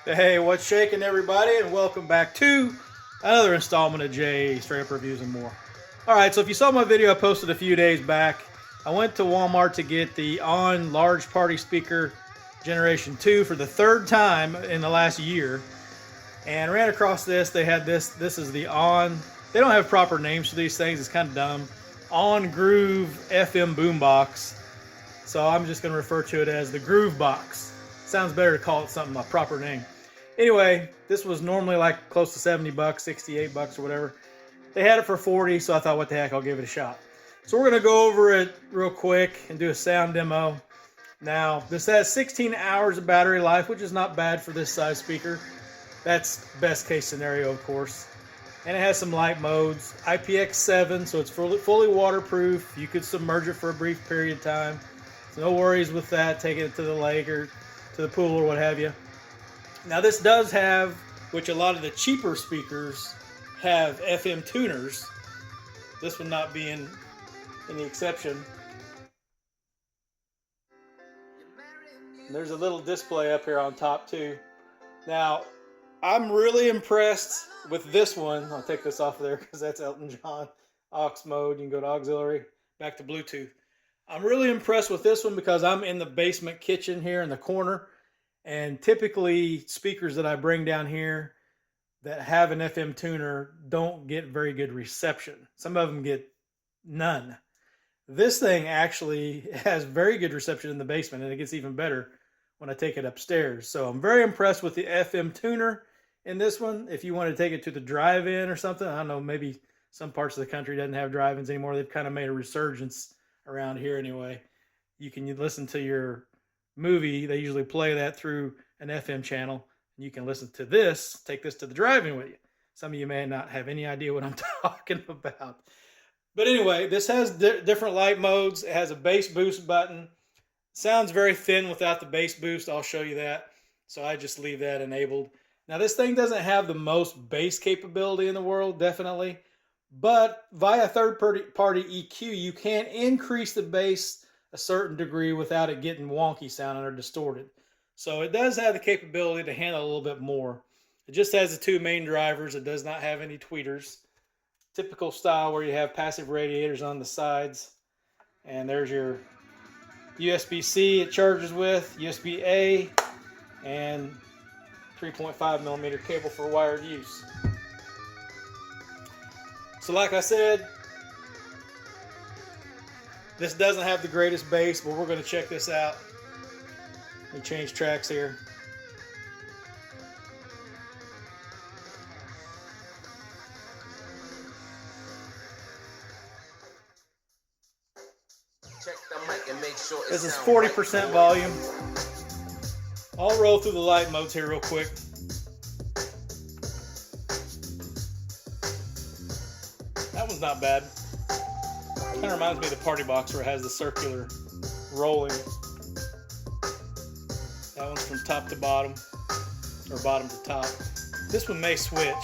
Hey, what's shaking, everybody, and welcome back to another installment of Jay Straight Up Reviews and More. All right, so if you saw my video I posted a few days back, I went to Walmart to get the ONN large party speaker Generation 2 for the third time in the last year, and ran across this. They had this. This is the ONN. They don't have proper names for these things. It's kind of dumb. ONN Groove FM Boombox. So I'm just going to refer to it as the GrooveBox. Sounds better to call it something, a proper name. Anyway, this was normally like close to 70 bucks, 68 bucks or whatever. They had it for 40, so I thought, what the heck, I'll give it a shot. So we're going to go over it real quick and do a sound demo. Now, this has 16 hours of battery life, which is not bad for this size speaker. That's best case scenario, of course. And it has some light modes. IPX7, so it's fully waterproof. You could submerge it for a brief period of time. So no worries with that, taking it to the lake or to the pool or what have you. Now this does have, which a lot of the cheaper speakers have, FM tuners. This one not being any exception. There's a little display up here on top too. Now, I'm really impressed with this one. I'll take this off of there because that's Elton John. Aux mode, you can go to auxiliary, back to Bluetooth. I'm really impressed with this one because I'm in the basement kitchen here in the corner. And typically speakers that I bring down here that have an FM tuner don't get very good reception. Some of them get none. This thing actually has very good reception in the basement, and it gets even better when I take it upstairs. So I'm very impressed with the FM tuner in this one. If you want to take it to the drive-in or something, I don't know, maybe some parts of the country doesn't have drive-ins anymore. They've kind of made a resurgence around here anyway. You can listen to your movie. They usually play that through an FM channel, and you can listen to this, take this to the drive-in with you. Some of you may not have any idea what I'm talking about. But anyway, this has different light modes. It has a bass boost button. Sounds very thin without the bass boost. I'll show you that. So I just leave that enabled. Now this thing doesn't have the most bass capability in the world, definitely. But via third-party EQ, you can increase the bass a certain degree without it getting wonky sounding or distorted. So it does have the capability to handle a little bit more. It just has the two main drivers. It does not have any tweeters. Typical style where you have passive radiators on the sides. And there's your USB-C it charges with, USB-A, and 3.5 millimeter cable for wired use. So like I said, this doesn't have the greatest bass, but we're going to check this out. Let me change tracks here. Check the mic and make sure this is 40% volume. I'll roll through the light modes here real quick. That one's not bad. Kind of reminds me of the Party Box where it has the circular rolling. That one's from top to bottom, or bottom to top. This one may switch.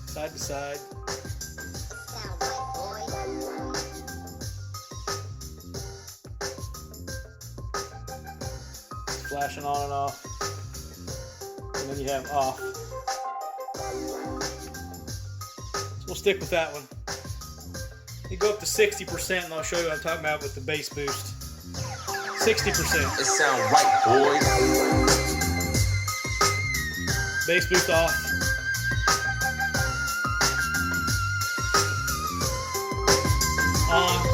Side to side. It's flashing on and off. And then you have off. So we'll stick with that one. You go up to 60% and I'll show you what I'm talking about with the bass boost. 60%. It sound right, boy. Bass boost off. On.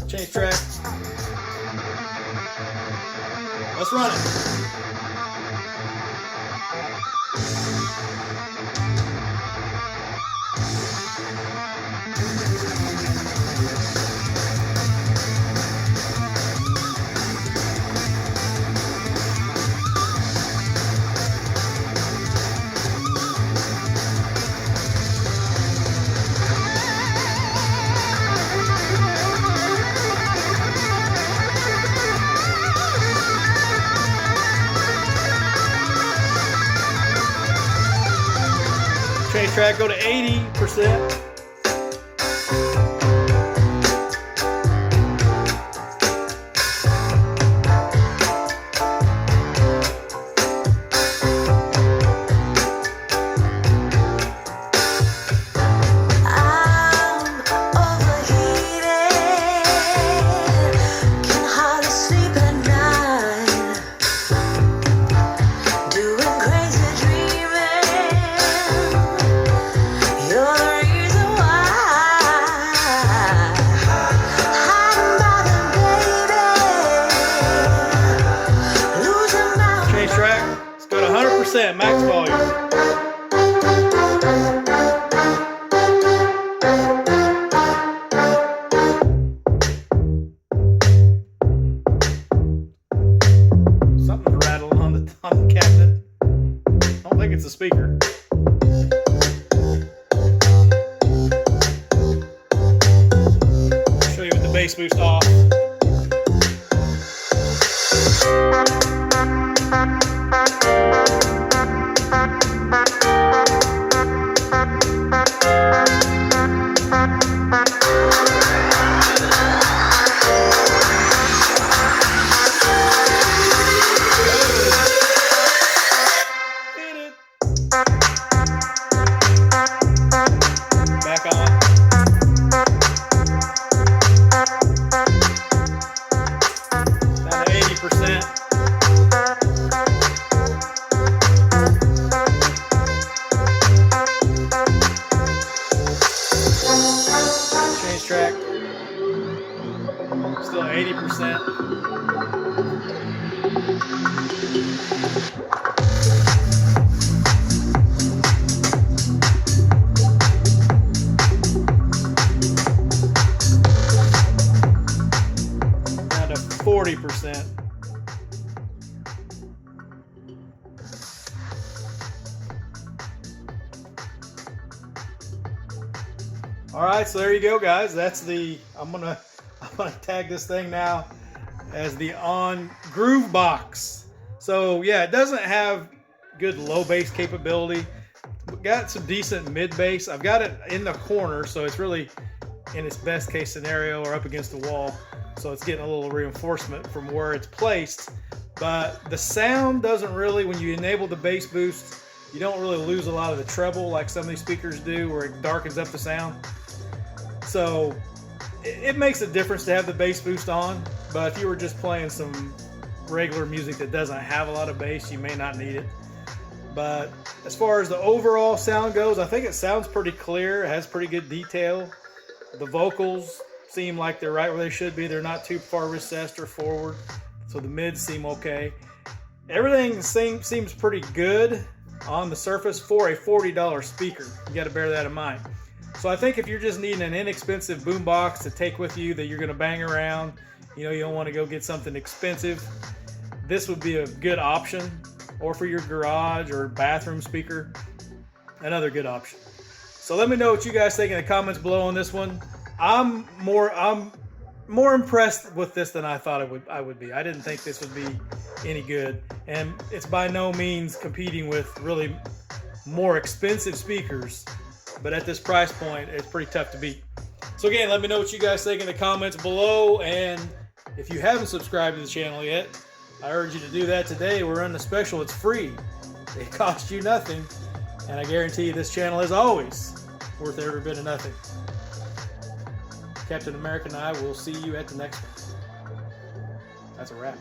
Change track. Let's run it. Change track, go to 80%. Max volume. Something's rattling on the cabinet. I don't think it's a speaker. I'll show you with the bass boost off. Back on. Down to 80%. Change track. Still 80%. Down to 40%. All right, so there you go, guys. That's the I'm gonna tag this thing now as the ONN GrooveBox. So yeah, it doesn't have good low bass capability. We got some decent mid bass. I've got it in the corner, so it's really in its best case scenario or up against the wall. So it's getting a little reinforcement from where it's placed. But the sound doesn't really, when you enable the bass boost, you don't really lose a lot of the treble like some of these speakers do, where it darkens up the sound. So it makes a difference to have the bass boost on, but if you were just playing some regular music that doesn't have a lot of bass, you may not need it. But as far as the overall sound goes, I think it sounds pretty clear. It has pretty good detail. The vocals seem like they're right where they should be. They're not too far recessed or forward, so the mids seem okay. Everything seems pretty good on the surface for a $40 speaker. You got to bear that in mind. So I think if you're just needing an inexpensive boombox to take with you that you're going to bang around, you know, you don't want to go get something expensive, this would be a good option. Or for your garage or bathroom speaker, another good option. So let me know what you guys think in the comments below on this one. I'm more impressed with this than I thought I would be. I didn't think this would be any good, and it's by no means competing with really more expensive speakers. But at this price point, it's pretty tough to beat. So again, let me know what you guys think in the comments below, and if you haven't subscribed to the channel yet, I urge you to do that today. We're running a special. It's free. It costs you nothing, and I guarantee you this channel is always worth every bit of nothing. Captain America and I will see you at the next one. That's a wrap.